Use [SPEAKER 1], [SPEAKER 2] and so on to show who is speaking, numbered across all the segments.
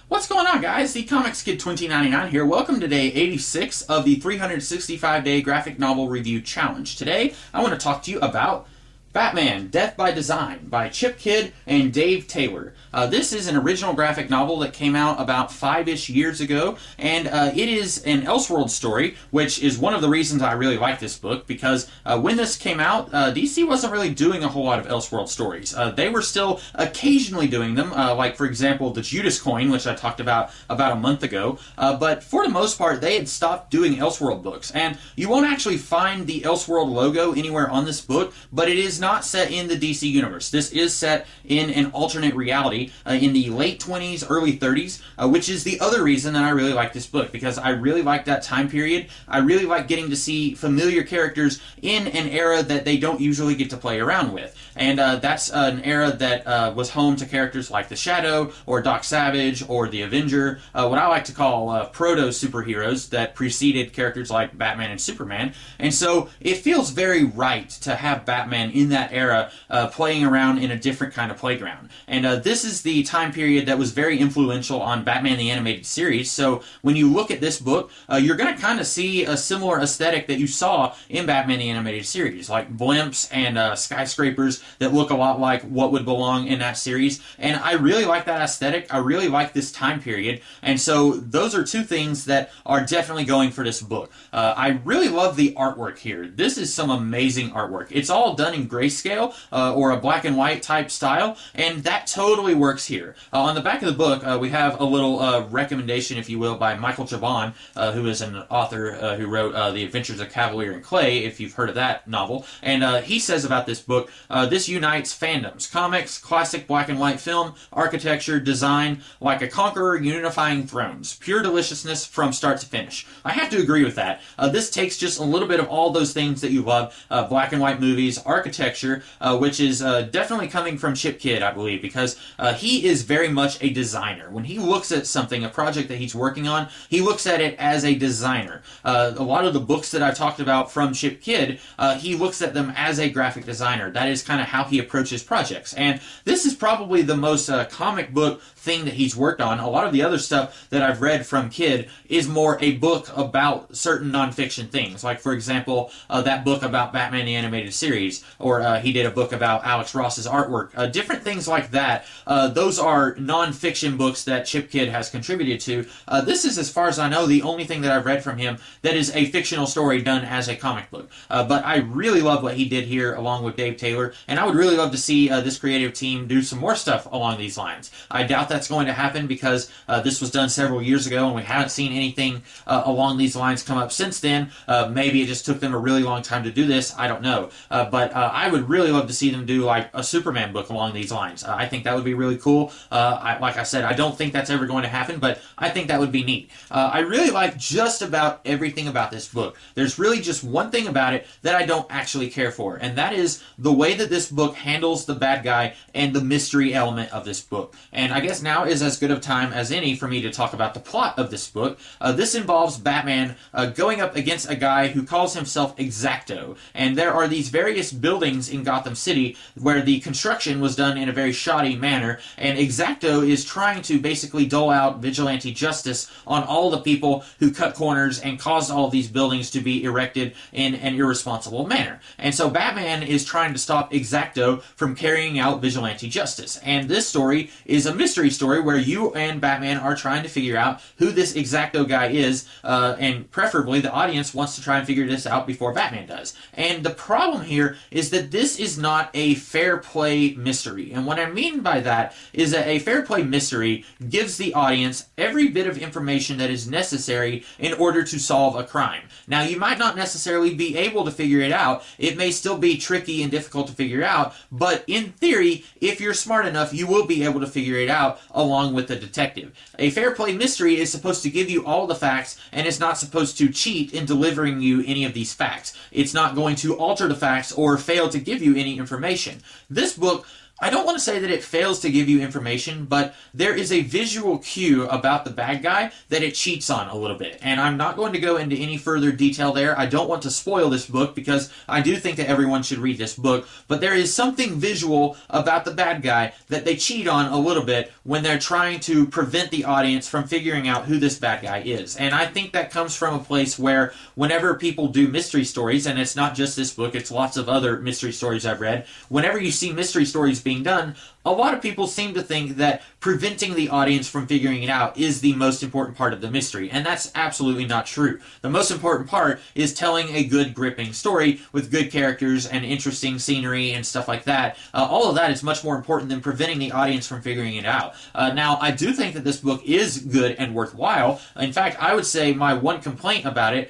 [SPEAKER 1] What's going on, guys? The Comics Kid 2099 here. Welcome to day 86 of the 365-day graphic novel review challenge. Today, I want to talk to you about Batman: Death by Design by Chip Kidd and Dave Taylor. This is an original graphic novel that came out about 5-ish years ago, and it is an Elseworld story, which is one of the reasons I really like this book, because when this came out, DC wasn't really doing a whole lot of Elseworld stories. They were still occasionally doing them, like, for example, the Judas Coin, which I talked about a month ago, but for the most part, they had stopped doing Elseworld books, and you won't actually find the Elseworld logo anywhere on this book, but it is not set in the DC universe. This is set in an alternate reality in the late 20s, early 30s, which is the other reason that I really like this book, because I really like that time period. I really like getting to see familiar characters in an era that they don't usually get to play around with. And that's an era that was home to characters like the Shadow, or Doc Savage, or the Avenger, what I like to call proto-superheroes that preceded characters like Batman and Superman. And so it feels very right to have Batman in that era playing around in a different kind of playground. And this is the time period that was very influential on Batman the Animated Series, so when you look at this book, you're going to kind of see a similar aesthetic that you saw in Batman the Animated Series, like blimps and skyscrapers that look a lot like what would belong in that series, and I really like that aesthetic. I really like this time period, and so those are two things that are definitely going for this book. I really love the artwork here. This is some amazing artwork. It's all done in grayscale, or a black and white type style, and that totally works here. On the back of the book, we have a little recommendation, if you will, by Michael Chabon, who is an author who wrote The Adventures of Cavalier and Clay, if you've heard of that novel, and he says about this book, this unites fandoms: comics, classic black and white film, architecture, design, like a conqueror unifying thrones. Pure deliciousness from start to finish. I have to agree with that. This takes just a little bit of all those things that you love, black and white movies, architecture, which is definitely coming from Chip Kidd, I believe, because he is very much a designer. When he looks at something, a project that he's working on, he looks at it as a designer. A lot of the books that I talked about from Chip Kidd, he looks at them as a graphic designer. That is kind of how he approaches projects. And this is probably the most comic book thing that he's worked on. A lot of the other stuff that I've read from Kidd is more a book about certain nonfiction things. Like, for example, that book about Batman the Animated Series, or he did a book about Alex Ross's artwork. Different things like that. Those are nonfiction books that Chip Kidd has contributed to. This is, as far as I know, the only thing that I've read from him that is a fictional story done as a comic book. But I really love what he did here along with Dave Taylor, and I would really love to see this creative team do some more stuff along these lines. I doubt that's going to happen because this was done several years ago and we haven't seen anything along these lines come up since then. Maybe it just took them a really long time to do this. I don't know. But I would really love to see them do like a Superman book along these lines. I think that would be really cool. Like I said, I don't think that's ever going to happen, but I think that would be neat. I really like just about everything about this book. There's really just one thing about it that I don't actually care for, and that is the way that this book handles the bad guy and the mystery element of this book. And I guess now is as good of time as any for me to talk about the plot of this book. This involves Batman going up against a guy who calls himself X-Acto, and there are these various buildings in Gotham City where the construction was done in a very shoddy manner, and X-Acto is trying to basically dole out vigilante justice on all the people who cut corners and caused all these buildings to be erected in an irresponsible manner. And so Batman is trying to stop X-Acto from carrying out vigilante justice. And this story is a mystery story where you and Batman are trying to figure out who this X-Acto guy is, and preferably the audience wants to try and figure this out before Batman does. And the problem here is that this is not a fair play mystery. And what I mean by that is that a fair play mystery gives the audience every bit of information that is necessary in order to solve a crime. Now, you might not necessarily be able to figure it out. It may still be tricky and difficult to figure out, but in theory, if you're smart enough, you will be able to figure it out along with the detective. A fair play mystery is supposed to give you all the facts, and it's not supposed to cheat in delivering you any of these facts. It's not going to alter the facts or fail to give you any information. This book I don't want to say that it fails to give you information, but there is a visual cue about the bad guy that it cheats on a little bit. And I'm not going to go into any further detail there. I don't want to spoil this book because I do think that everyone should read this book, but there is something visual about the bad guy that they cheat on a little bit when they're trying to prevent the audience from figuring out who this bad guy is. And I think that comes from a place where whenever people do mystery stories, and it's not just this book, it's lots of other mystery stories I've read, whenever you see mystery stories being done, a lot of people seem to think that preventing the audience from figuring it out is the most important part of the mystery, and that's absolutely not true. The most important part is telling a good, gripping story with good characters and interesting scenery and stuff like that. All of that is much more important than preventing the audience from figuring it out. Now, I do think that this book is good and worthwhile. In fact, I would say my one complaint about it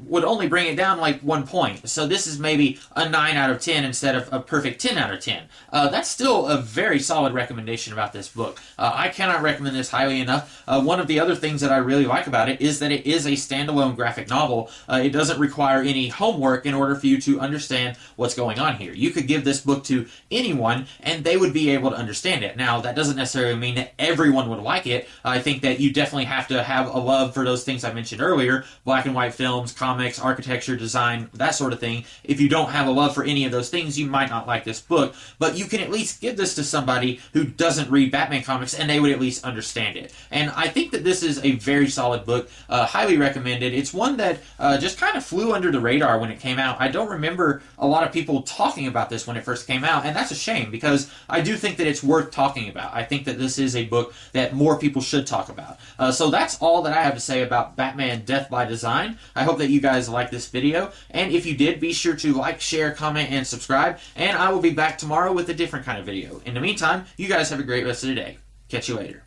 [SPEAKER 1] would only bring it down like 1 point. So this is maybe a 9 out of 10 instead of a perfect 10 out of 10. That's still a very solid recommendation about this book. I cannot recommend this highly enough. One of the other things that I really like about it is that it is a standalone graphic novel. It doesn't require any homework in order for you to understand what's going on here. You could give this book to anyone and they would be able to understand it. Now, that doesn't necessarily mean that everyone would like it. I think that you definitely have to have a love for those things I mentioned earlier, black and white films, comics, architecture, design, that sort of thing. If you don't have a love for any of those things, you might not like this book, but you can at least give this to somebody who doesn't read Batman comics and they would at least understand it. And I think that this is a very solid book, highly recommended. It's one that just kind of flew under the radar when it came out. I don't remember a lot of people talking about this when it first came out, and that's a shame because I do think that it's worth talking about. I think that this is a book that more people should talk about. So that's all that I have to say about Batman Death by Design. I hope that you guys liked this video, and if you did, be sure to like, share, comment, and subscribe, and I will be back tomorrow with a different kind of video. In the meantime, you guys have a great rest of the day. Catch you later.